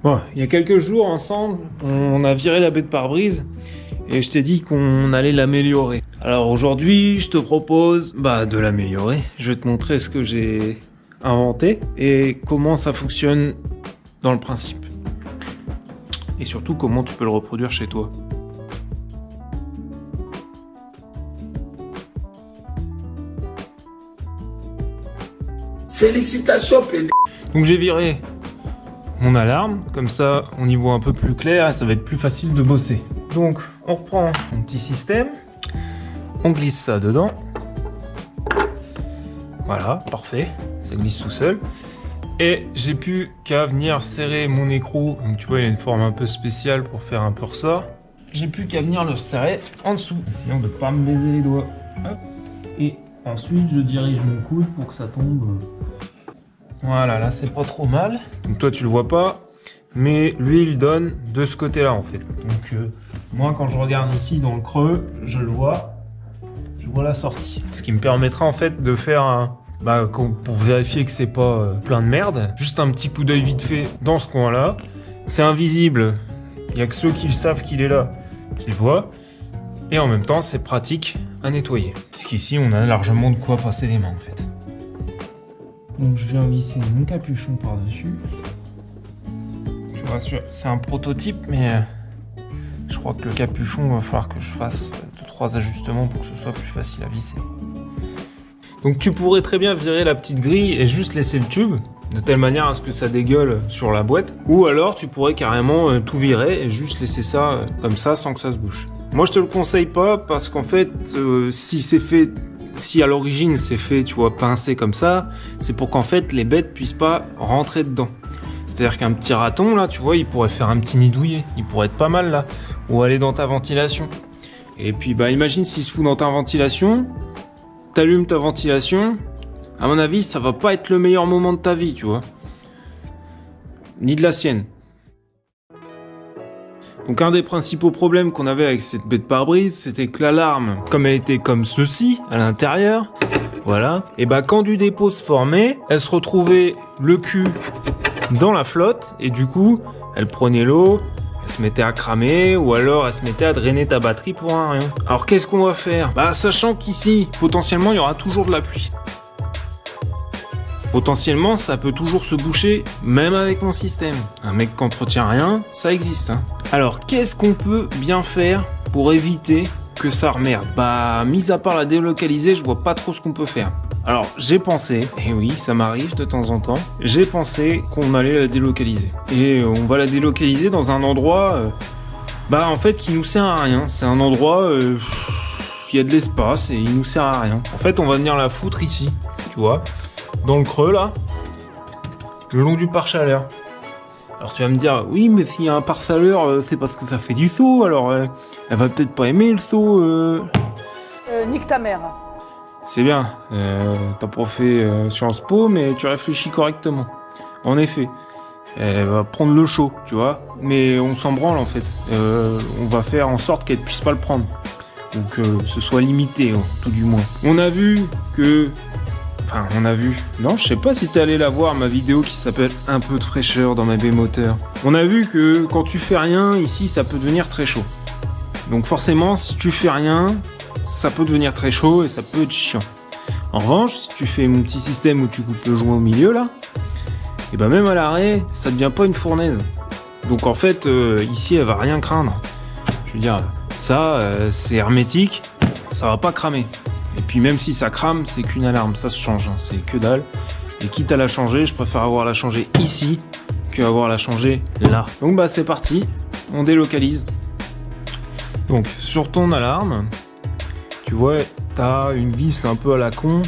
Bon, il y a quelques jours ensemble, on a viré la baie de pare-brise et je t'ai dit qu'on allait l'améliorer. Alors aujourd'hui, je te propose de l'améliorer. Je vais te montrer ce que j'ai inventé et comment ça fonctionne dans le principe. Et surtout, comment tu peux le reproduire chez toi. Félicitations, PD. Donc j'ai viré mon alarme, comme ça on y voit un peu plus clair et ça va être plus facile de bosser. Donc on reprend mon petit système, on glisse ça dedans. Voilà, parfait, ça glisse tout seul. Et j'ai plus qu'à venir serrer mon écrou, donc tu vois il a une forme un peu spéciale pour faire un peu ressort. J'ai plus qu'à venir le serrer en dessous, essayant de pas me baiser les doigts. Hop. Et ensuite je dirige mon coude pour que ça tombe. Voilà, là c'est pas trop mal. Donc toi tu le vois pas, mais lui il donne de ce côté-là en fait. Donc moi quand je regarde ici dans le creux, je le vois, je vois la sortie. Ce qui me permettra en fait de faire un... pour vérifier que c'est pas plein de merde, juste un petit coup d'œil vite fait dans ce coin-là. C'est invisible, il y a que ceux qui le savent qu'il est là, qui le voient. Et en même temps c'est pratique à nettoyer. Puisqu'ici on a largement de quoi passer les mains en fait. Donc je viens visser mon capuchon par-dessus. Je vous rassure, c'est un prototype, mais je crois que le capuchon, il va falloir que je fasse 2-3 ajustements pour que ce soit plus facile à visser. Donc tu pourrais très bien virer la petite grille et juste laisser le tube, de telle manière à ce que ça dégueule sur la boîte. Ou alors tu pourrais carrément tout virer et juste laisser ça comme ça sans que ça se bouche. Moi je te le conseille pas parce qu'en fait, si à l'origine c'est fait, tu vois, pincé comme ça, c'est pour qu'en fait les bêtes puissent pas rentrer dedans. C'est-à-dire qu'un petit raton là, tu vois, il pourrait faire un petit nid douillet, il pourrait être pas mal là, ou aller dans ta ventilation. Et puis imagine s'il se fout dans ta ventilation, t'allumes ta ventilation, à mon avis ça va pas être le meilleur moment de ta vie, tu vois. Ni de la sienne. Donc un des principaux problèmes qu'on avait avec cette baie de pare-brise, c'était que l'alarme, comme elle était comme ceci, à l'intérieur, voilà, et quand du dépôt se formait, elle se retrouvait le cul dans la flotte, et du coup, elle prenait l'eau, elle se mettait à cramer, ou alors elle se mettait à drainer ta batterie pour un rien. Alors qu'est-ce qu'on va faire? Sachant qu'ici, potentiellement, il y aura toujours de la pluie. Potentiellement, ça peut toujours se boucher, même avec mon système. Un mec qui n'entretient rien, ça existe. Hein. Alors, qu'est-ce qu'on peut bien faire pour éviter que ça remerde? Mis à part la délocaliser, je vois pas trop ce qu'on peut faire. Alors, j'ai pensé, et oui, ça m'arrive de temps en temps, j'ai pensé qu'on allait la délocaliser. Et on va la délocaliser dans un endroit, en fait, qui nous sert à rien. C'est un endroit, il y a de l'espace et il nous sert à rien. En fait, on va venir la foutre ici, tu vois. Dans le creux là, le long du pare-chaleur. Alors tu vas me dire, oui mais s'il y a un pare-chaleur, c'est parce que ça fait du saut, alors elle va peut-être pas aimer le saut. Nique ta mère. C'est bien, t'as pas fait Sciences Po, mais tu réfléchis correctement. En effet, elle va prendre le chaud, tu vois, mais on s'en branle en fait. On va faire en sorte qu'elle puisse pas le prendre. Ou que ce soit limité, tout du moins. On a vu que... Non, je sais pas si t'es allé la voir, ma vidéo qui s'appelle Un peu de fraîcheur dans ma baie moteur. On a vu que quand tu fais rien, ici, ça peut devenir très chaud. Donc forcément, si tu fais rien, ça peut devenir très chaud et ça peut être chiant. En revanche, si tu fais mon petit système où tu coupes le joint au milieu, là, et même à l'arrêt, ça devient pas une fournaise. Donc en fait, ici, elle va rien craindre. Je veux dire, ça, c'est hermétique, ça va pas cramer. Et puis même si ça crame, c'est qu'une alarme, ça se change, hein, c'est que dalle. Et quitte à la changer, je préfère avoir la changer ici qu'avoir la changer là. Donc c'est parti, on délocalise. Donc sur ton alarme, tu vois, t'as une vis un peu à la con,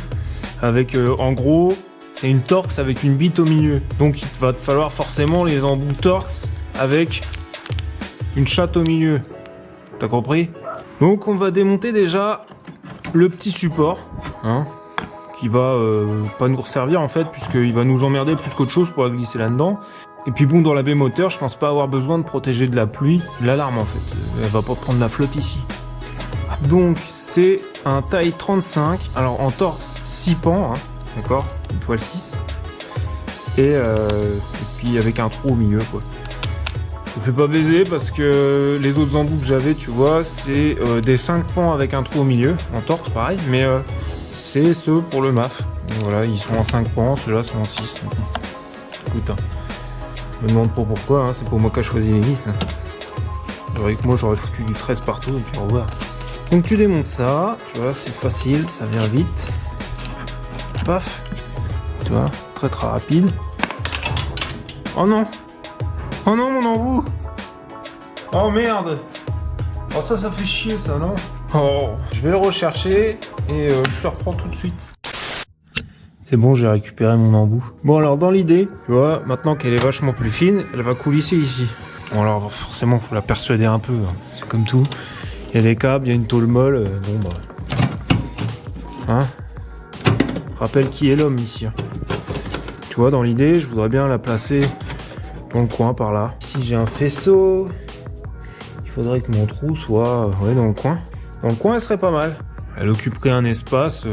avec en gros, c'est une Torx avec une bite au milieu. Donc il va te falloir forcément les embouts Torx avec une chatte au milieu. T'as compris? Donc on va démonter déjà le petit support, hein, qui va pas nous servir en fait, puisqu'il va nous emmerder plus qu'autre chose pour la glisser là-dedans. Et puis bon, dans la baie moteur, je pense pas avoir besoin de protéger de la pluie l'alarme en fait. Elle va pas prendre la flotte ici. Donc c'est un taille 35, alors en Torx 6 pans, hein, d'accord, une toile 6. Et puis avec un trou au milieu quoi. me fais pas baiser parce que les autres embouts que j'avais, tu vois, c'est des 5 pans avec un trou au milieu, en torse pareil, mais c'est ceux pour le MAF. Donc voilà, ils sont en 5 pans, ceux-là sont en 6. Écoute, hein, je me demande pas pourquoi, hein, c'est pas moi qui a choisi les vis. Hein. Avec moi, j'aurais foutu du 13 partout et puis au revoir. Donc tu démontes ça, tu vois, c'est facile, ça vient vite. Paf, tu vois, très très rapide. Oh non! Oh non, mon embout! Oh merde! Oh ça fait chier ça, non? Oh, je vais le rechercher et je te reprends tout de suite. C'est bon, j'ai récupéré mon embout. Bon alors dans l'idée, tu vois, maintenant qu'elle est vachement plus fine, elle va coulisser ici. Bon alors forcément, faut la persuader un peu, hein. C'est comme tout. Il y a des câbles, il y a une tôle molle, bon bah... Hein? Rappelle qui est l'homme ici. Tu vois, dans l'idée, je voudrais bien la placer dans le coin par là. Si j'ai un faisceau, il faudrait que mon trou soit ouais, dans le coin. Dans le coin, elle serait pas mal. Elle occuperait un espace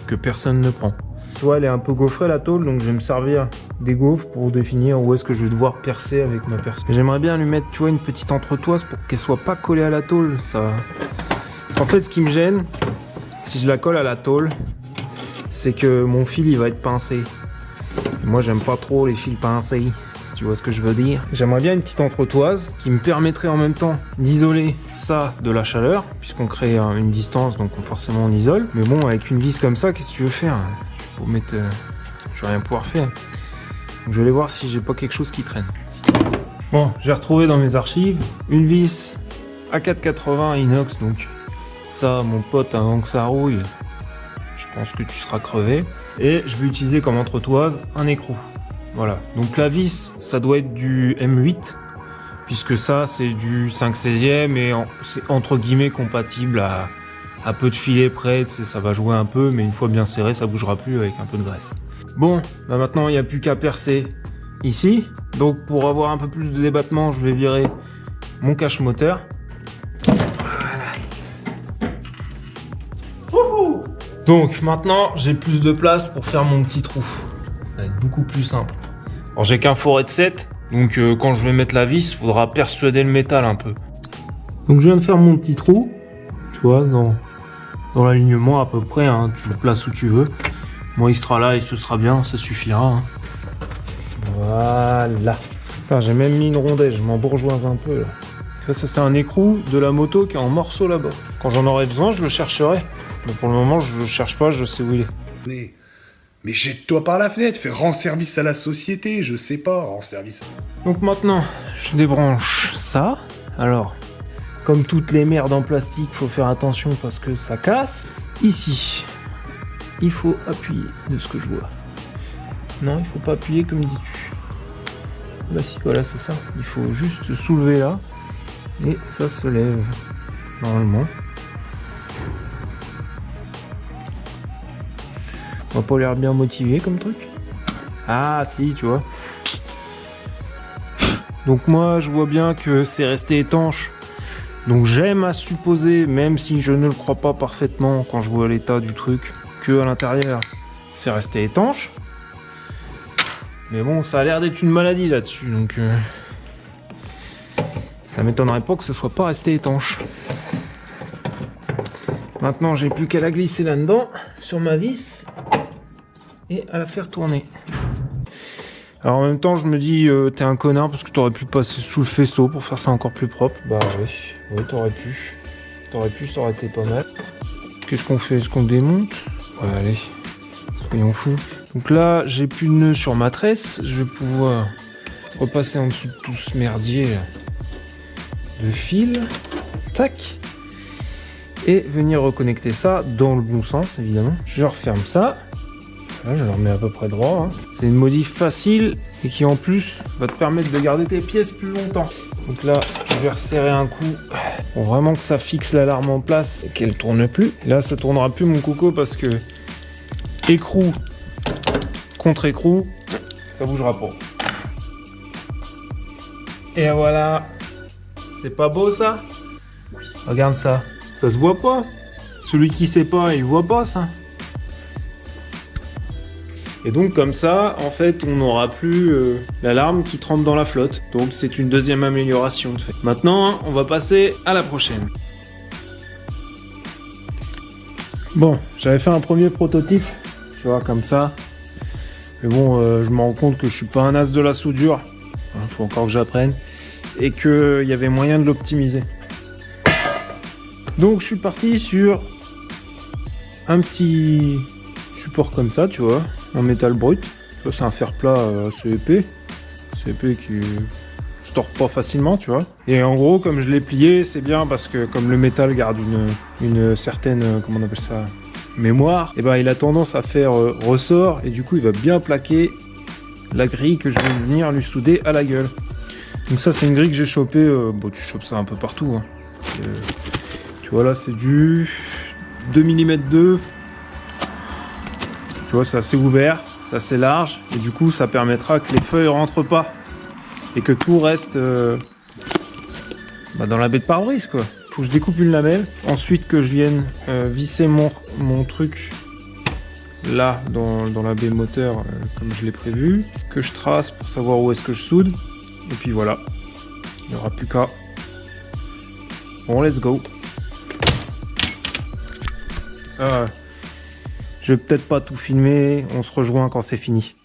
que personne ne prend. Tu vois, elle est un peu gaufrée la tôle, donc je vais me servir des gaufres pour définir où est-ce que je vais devoir percer avec ma perce. J'aimerais bien lui mettre, tu vois, une petite entretoise pour qu'elle soit pas collée à la tôle. Ça... Parce qu'en fait, ce qui me gêne, si je la colle à la tôle, c'est que mon fil, il va être pincé. Et moi, j'aime pas trop les fils pincés. Tu vois ce que je veux dire? J'aimerais bien une petite entretoise qui me permettrait en même temps d'isoler ça de la chaleur, puisqu'on crée une distance, donc forcément on isole. Mais bon, avec une vis comme ça, qu'est-ce que tu veux faire? Pour mettre, je vais rien pouvoir faire. Donc je vais aller voir si j'ai pas quelque chose qui traîne. Bon, j'ai retrouvé dans mes archives une vis A480 inox, donc ça, mon pote, avant que ça rouille, je pense que tu seras crevé. Et je vais utiliser comme entretoise un écrou. Voilà, donc la vis, ça doit être du M8, puisque ça, c'est du 5/16e et c'est entre guillemets compatible à peu de filets près, tu sais, ça va jouer un peu, mais une fois bien serré, ça bougera plus avec un peu de graisse. Bon, bah maintenant, il n'y a plus qu'à percer ici. Donc, pour avoir un peu plus de débattement, je vais virer mon cache moteur. Voilà. Donc, maintenant, j'ai plus de place pour faire mon petit trou. Ça va être beaucoup plus simple. Alors j'ai qu'un forêt de 7, donc quand je vais mettre la vis, il faudra persuader le métal un peu. Donc je viens de faire mon petit trou, tu vois, dans l'alignement à peu près, hein, tu le places où tu veux. Moi il sera là et ce sera bien, ça suffira. Hein. Voilà. Putain, j'ai même mis une rondelle, je m'embourgeoise un peu là. Ça c'est un écrou de la moto qui est en morceaux là-bas. Quand j'en aurai besoin, je le chercherai. Mais pour le moment, je le cherche pas, je sais où il est. Mais jette-toi par la fenêtre, fais rendre service à la société, je sais pas, rendre service. Donc maintenant, je débranche ça. Alors, comme toutes les merdes en plastique, faut faire attention parce que ça casse. Ici, il faut appuyer de ce que je vois. Non, il faut pas appuyer comme dis-tu. Bah si, voilà, c'est ça. Il faut juste soulever là. Et ça se lève, normalement. On va pas l'air bien motivé comme truc. Ah si, tu vois. Donc moi je vois bien que c'est resté étanche. Donc j'aime à supposer, même si je ne le crois pas parfaitement quand je vois l'état du truc, que à l'intérieur c'est resté étanche. Mais bon, ça a l'air d'être une maladie là-dessus, donc ça m'étonnerait pas que ce soit pas resté étanche. Maintenant j'ai plus qu'à la glisser là-dedans, sur ma vis. Et à la faire tourner. Alors en même temps je me dis t'es un connard parce que t'aurais pu passer sous le faisceau pour faire ça encore plus propre. Bah oui, t'aurais pu. T'aurais pu, ça aurait été pas mal. Qu'est-ce qu'on fait? Est-ce qu'on démonte? Ouais allez, soyons fous. Donc là j'ai plus de nœuds sur ma tresse. Je vais pouvoir repasser en dessous de tout ce merdier de fil. Tac. Et venir reconnecter ça dans le bon sens évidemment. Je referme ça. Là, je le remets à peu près droit. Hein. C'est une modif facile et qui en plus va te permettre de garder tes pièces plus longtemps. Donc là, je vais resserrer un coup pour vraiment que ça fixe l'alarme en place et qu'elle tourne plus. Et là, ça tournera plus mon coco parce que écrou contre écrou, ça bougera pas. Et voilà. C'est pas beau ça? Regarde ça. Ça se voit pas. Celui qui sait pas, il voit pas ça. Et donc comme ça, en fait, on n'aura plus l'alarme qui trempe dans la flotte. Donc c'est une deuxième amélioration de fait. Maintenant, on va passer à la prochaine. Bon, j'avais fait un premier prototype, tu vois, comme ça. Mais bon, je me rends compte que je suis pas un as de la soudure. Faut encore que j'apprenne. Et qu'il y avait moyen de l'optimiser. Donc je suis parti sur un petit support comme ça, tu vois, en métal brut. Ça, c'est un fer plat assez épais. C'est épais qui se tord pas facilement, tu vois. Et en gros, comme je l'ai plié, c'est bien parce que comme le métal garde une certaine, comment on appelle ça, mémoire, et ben il a tendance à faire ressort et du coup il va bien plaquer la grille que je vais venir lui souder à la gueule. Donc ça c'est une grille que j'ai chopée, bon tu chopes ça un peu partout, hein. Tu vois là c'est du 2 mm 2. Tu vois c'est assez ouvert, c'est assez large et du coup ça permettra que les feuilles rentrent pas et que tout reste dans la baie de pare-brise quoi. Faut que je découpe une lamelle, ensuite que je vienne visser mon truc là dans la baie moteur comme je l'ai prévu, que je trace pour savoir où est-ce que je soude et puis voilà, il n'y aura plus qu'à. Bon let's go. Je vais peut-être pas tout filmer, on se rejoint quand c'est fini.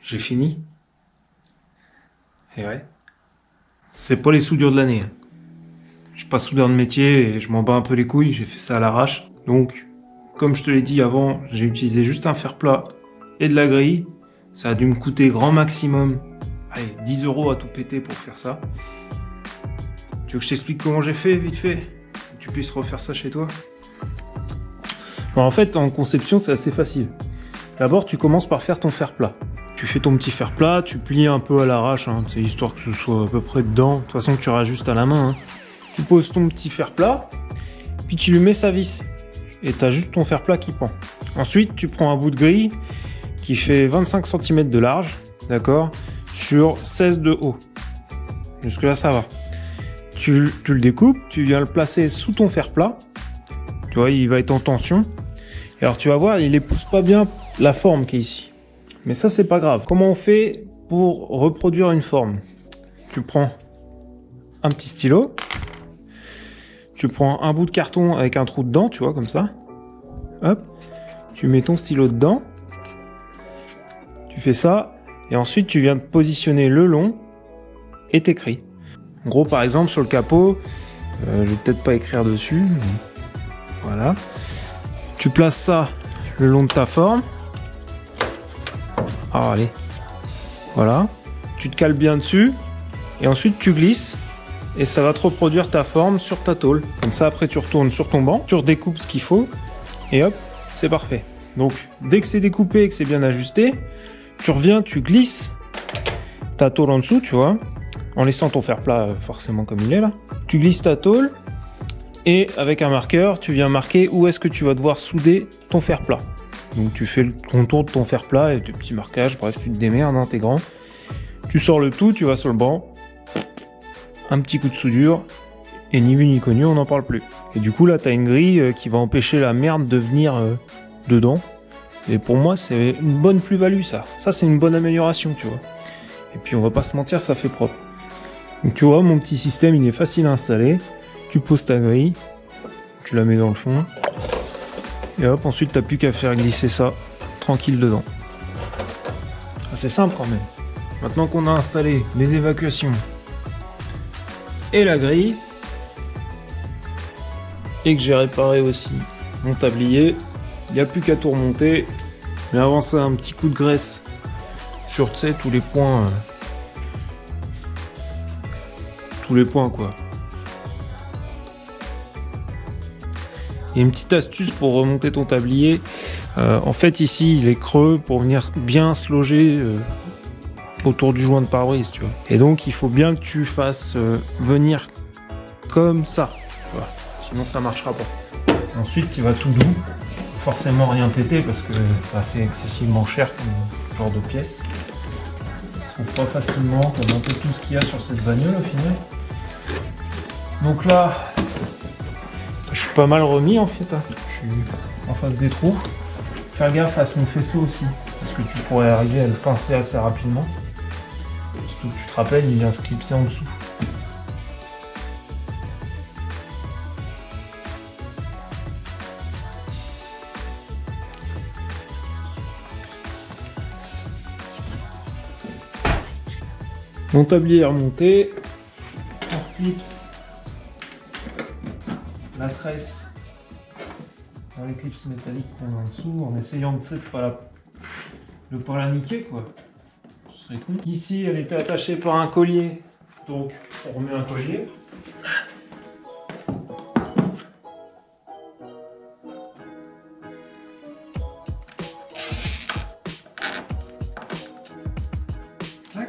J'ai fini. Et ouais. C'est pas les soudures de l'année. Je suis pas soudeur de métier et je m'en bats un peu les couilles, j'ai fait ça à l'arrache. Donc, comme je te l'ai dit avant, j'ai utilisé juste un fer plat et de la grille. Ça a dû me coûter grand maximum, allez, 10 € à tout péter pour faire ça. Tu veux que je t'explique comment j'ai fait, vite fait? Que tu puisses refaire ça chez toi? Bon, en fait, en conception, c'est assez facile. D'abord, tu commences par faire ton fer plat. Tu fais ton petit fer plat, tu plies un peu à l'arrache, hein, c'est histoire que ce soit à peu près dedans. De toute façon, tu rajustes à la main. Hein. Tu poses ton petit fer plat, puis tu lui mets sa vis. Et tu as juste ton fer plat qui pend. Ensuite, tu prends un bout de grille qui fait 25 cm de large, d'accord, sur 16 de haut. Jusque là, ça va. Tu le découpes, tu viens le placer sous ton fer plat. Tu vois, il va être en tension. Et alors, tu vas voir, il épouse pas bien la forme qui est ici. Mais ça, c'est pas grave. Comment on fait pour reproduire une forme? Tu prends un petit stylo. Tu prends un bout de carton avec un trou dedans, tu vois, comme ça. Hop. Tu mets ton stylo dedans. Tu fais ça. Et ensuite, tu viens de positionner le long et t'écris. En gros, par exemple, sur le capot, je vais peut-être pas écrire dessus. Mais voilà. Tu places ça le long de ta forme. Ah, allez. Voilà. Tu te cales bien dessus. Et ensuite, tu glisses. Et ça va te reproduire ta forme sur ta tôle. Comme ça, après, tu retournes sur ton banc. Tu redécoupes ce qu'il faut. Et hop, c'est parfait. Donc, dès que c'est découpé et que c'est bien ajusté, tu reviens, tu glisses ta tôle en dessous, tu vois. En laissant ton fer plat forcément comme il est là. Tu glisses ta tôle. Et avec un marqueur, tu viens marquer où est-ce que tu vas devoir souder ton fer plat. Donc tu fais le contour de ton fer plat et tes petits marquages, bref, tu te démerdes, hein, t'es grand. Tu sors le tout, tu vas sur le banc, un petit coup de soudure, et ni vu ni connu, on n'en parle plus. Et du coup là, t'as une grille qui va empêcher la merde de venir dedans. Et pour moi, c'est une bonne plus-value ça. Ça, c'est une bonne amélioration, tu vois. Et puis on va pas se mentir, ça fait propre. Donc tu vois, mon petit système, il est facile à installer. Tu poses ta grille, tu la mets dans le fond. Et hop, ensuite t'as plus qu'à faire glisser ça tranquille dedans. C'est simple quand même. Maintenant qu'on a installé les évacuations et la grille, et que j'ai réparé aussi mon tablier, il n'y a plus qu'à tout remonter. Mais avant ça, un petit coup de graisse sur tous les points. Tous les points quoi. Il y a une petite astuce pour remonter ton tablier. En fait, ici, il est creux pour venir bien se loger autour du joint de pare-brise, tu vois. Et donc, il faut bien que tu fasses venir comme ça. Voilà. Sinon, ça marchera pas. Ensuite, il va tout doux. Forcément, rien péter parce que c'est excessivement cher comme genre de pièce. Ça se trouve pas facilement, comme un peu tout ce qu'il y a sur cette bagnole au final. Donc là, je Je suis pas mal remis en fait. Je suis en face des trous. Faire gaffe à son faisceau aussi, parce que tu pourrais arriver à le pincer assez rapidement. Surtout que tu te rappelles, il vient se clipser en dessous. Mon tablier est remonté. On clipse la tresse dans les clips métalliques qu'on a en dessous, en essayant de ne pas la niquer quoi. Ce serait cool. Ici, elle était attachée par un collier, donc on remet un collier. Tac.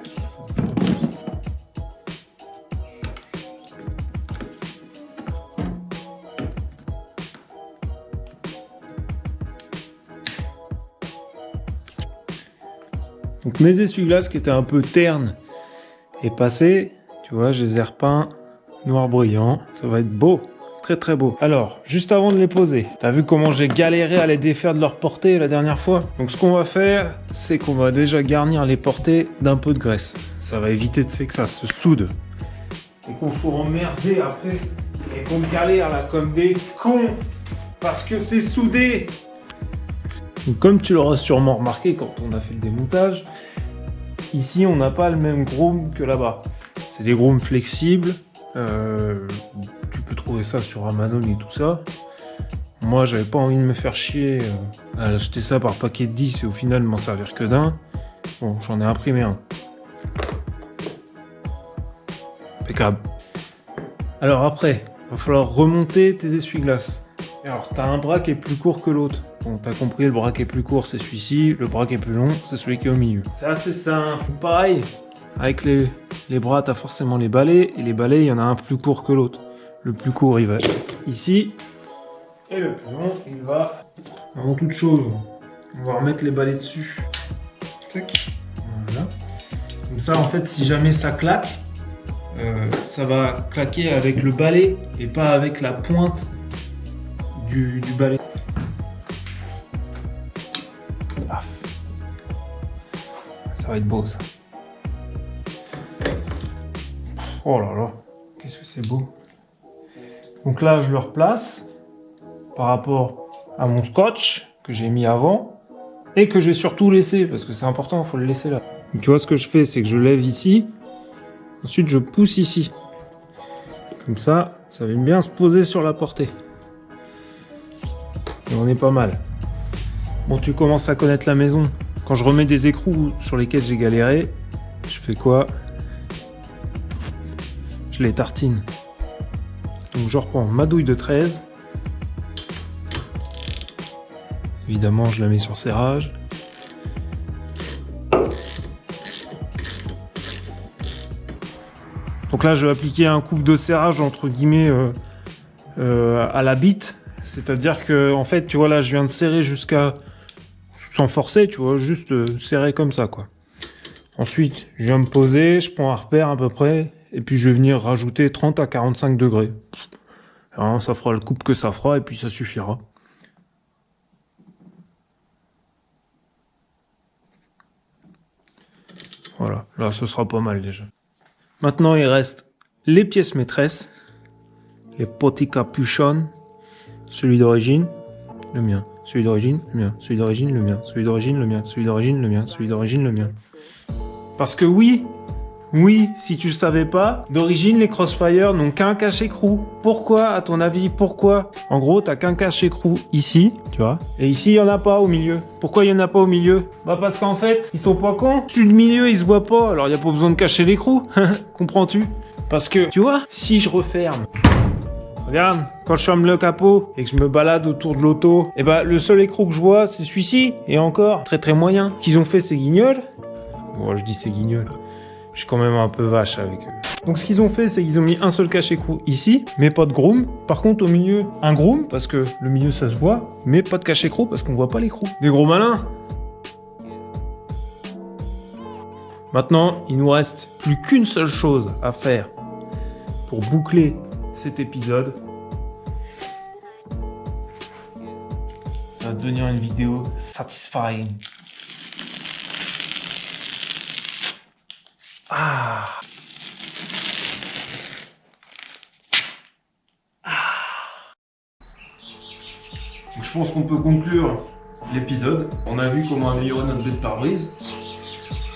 Donc mes essuie-glaces qui étaient un peu ternes et passés, tu vois, je les ai repeints noir brillant. Ça va être beau, très très beau. Alors, juste avant de les poser, t'as vu comment j'ai galéré à les défaire de leur portée la dernière fois? Donc ce qu'on va faire, c'est qu'on va déjà garnir les portées d'un peu de graisse. Ça va éviter, tu sais, que ça se soude. Et qu'on soit emmerdé après. Et qu'on galère là comme des cons. Parce que c'est soudé. Donc, comme tu l'auras sûrement remarqué quand on a fait le démontage, ici on n'a pas le même groom que là-bas. C'est des grooms flexibles, tu peux trouver ça sur Amazon et tout ça. Moi j'avais pas envie de me faire chier à acheter ça par paquet de 10 et au final m'en servir que d'un. Bon, j'en ai imprimé un. Impeccable. Alors après, il va falloir remonter tes essuie-glaces. Alors t'as un bras qui est plus court que l'autre. Bon, t'as compris, le bras qui est plus court, c'est celui-ci. Le bras qui est plus long, c'est celui qui est au milieu. C'est assez simple. Pareil, avec les bras, t'as forcément les balais. Et les balais, il y en a un plus court que l'autre. Le plus court, il va ici. Et le plus long, il va... Avant toute chose, on va remettre les balais dessus. Tac. Voilà. Comme ça, en fait, si jamais ça claque, ça va claquer avec le balai et pas avec la pointe du balai. Ça va être beau ça. Oh là là, qu'est-ce que c'est beau. Donc là, je le replace par rapport à mon scotch que j'ai mis avant et que j'ai surtout laissé parce que c'est important, il faut le laisser là. Donc, tu vois, ce que je fais, c'est que je lève ici, ensuite je pousse ici. Comme ça, ça va bien se poser sur la portée. Et on est pas mal. Bon, tu commences à connaître la maison. Quand je remets des écrous sur lesquels j'ai galéré, je fais quoi? Je les tartine. Donc je reprends ma douille de 13. Évidemment, je la mets sur serrage. Donc là, je vais appliquer un coupe de serrage entre guillemets à la bite. C'est-à-dire que, en fait, tu vois, là, je viens de serrer jusqu'à... sans forcer, tu vois, juste serrer comme ça, quoi. Ensuite, je viens me poser, je prends un repère à peu près, et puis je vais venir rajouter 30 à 45 degrés. Alors, ça fera le coupe que ça fera, et puis ça suffira. Voilà, là, ce sera pas mal déjà. Maintenant, il reste les pièces maîtresses, les petits capuchons, celui d'origine, le mien. Celui d'origine, le mien. Celui d'origine, le mien. Celui d'origine, le mien. Celui d'origine, le mien. Celui d'origine, le mien. Parce que oui, si tu le savais pas, d'origine, les Crossfire n'ont qu'un cache-écrou. Pourquoi, à ton avis, pourquoi? En gros, t'as qu'un cache-écrou ici, tu vois. Et ici, il y en a pas au milieu. Pourquoi il y en a pas au milieu? Bah parce qu'en fait, ils sont pas cons. Celui du milieu, il se voit pas. Alors, il y a pas besoin de cacher l'écrou. Comprends-tu? Parce que, tu vois, si je referme... Regarde, quand je ferme le capot et que je me balade autour de l'auto, et bah le seul écrou que je vois, c'est celui-ci. Et encore, très très moyen. Qu'ils ont fait ces guignols. Bon, je dis ces guignols. Je suis quand même un peu vache avec eux. Donc ce qu'ils ont fait, c'est qu'ils ont mis un seul cache-écrou ici, mais pas de groom. Par contre, au milieu, un groom, parce que le milieu ça se voit, mais pas de cache-écrou, parce qu'on voit pas l'écrou. Des gros malins. Maintenant, il nous reste plus qu'une seule chose à faire pour boucler cet épisode. va devenir une vidéo satisfying. Ah. Donc, je pense qu'on peut conclure l'épisode. On a vu comment améliorer notre baie de pare-brise,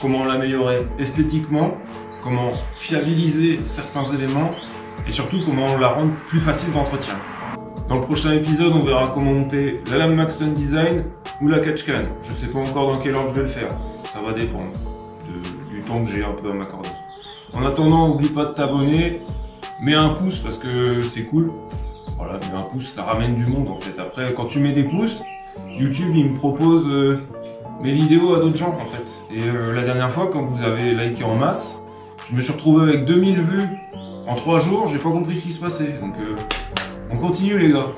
comment l'améliorer esthétiquement, comment fiabiliser certains éléments et surtout comment la rendre plus facile d'entretien. Dans le prochain épisode, on verra comment monter la lame Maxton Design ou la catch can. Je sais pas encore dans quel ordre je vais le faire, ça va dépendre du temps que j'ai un peu à m'accorder. En attendant, n'oublie pas de t'abonner, mets un pouce parce que c'est cool. Voilà, mets un pouce, ça ramène du monde en fait. Après, quand tu mets des pouces, YouTube il me propose mes vidéos à d'autres gens en fait. Et la dernière fois, quand vous avez liké en masse, je me suis retrouvé avec 2000 vues en 3 jours, j'ai pas compris ce qui se passait. Donc on continue les gars.